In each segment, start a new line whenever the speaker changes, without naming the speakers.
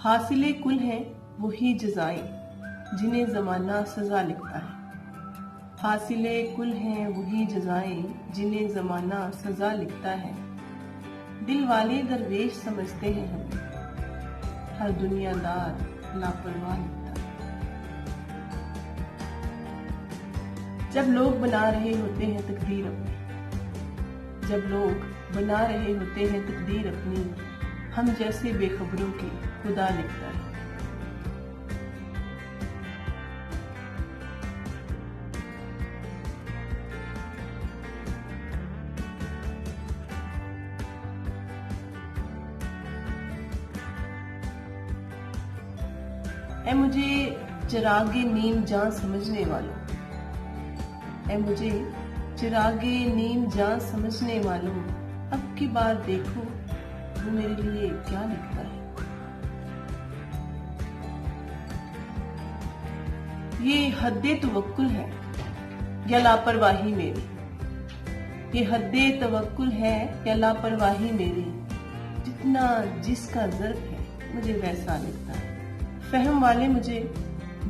حاصل کل ہیں وہی جزائیں جنہیں زمانہ سزا لکھتا ہے۔ حاصل کل ہیں وہی جزائیں جنہیں زمانہ سزا لکھتا ہے۔ دل والے درویش سمجھتے ہیں ہمیں، ہر دنیا دار لاپرواہ لکھتا ہے۔ جب لوگ بنا رہے ہوتے ہیں تقدیر اپنی، جب لوگ بنا رہے ہوتے ہیں تقدیر اپنی، ہم جیسے بے خبروں کی خدا لکھتا ہے۔ اے مجھے چراغ نیم جان سمجھنے والوں، اے مجھے چراغ نیم جان سمجھنے والوں، اب کی بار دیکھو وہ میرے لیے کیا لکھتا ہے۔ یہ حد توکل ہے یا لاپرواہی میری، یہ حد توکل ہے یا لاپرواہی میری، جتنا جس کا ظرف ہے مجھے ویسا لکھتا ہے۔ فہم والے مجھے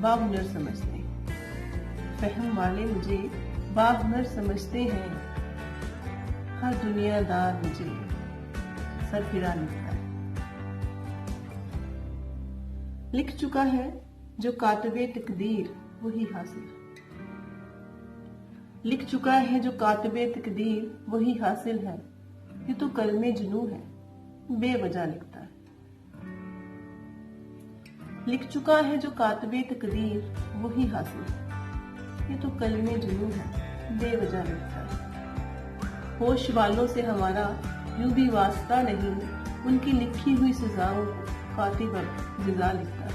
باہنر سمجھتے ہیں، فہم والے مجھے باہنر سمجھتے ہیں، ہر دنیا دار مجھے سرفراہ لکھتا ہے۔ لکھ چکا ہے جو کاتب تقدیر وہی حاصل، لکھ چکا ہے جو کاتب تقدیر وہی حاصل ہے، یہ تو کلم جنوں ہے بے وجہ لکھتا ہے۔ لکھ چکا ہے جو کاتب تقدیر وہی حاصل ہے، یہ تو کلم جنوں ہے بے وجہ لکھتا ہے۔ ہوش والوں سے ہمارا یوں بھی واسطہ نہیں، ان کی لکھی ہوئی سزاؤں کو کاتب اب جزا لکھتا ہے۔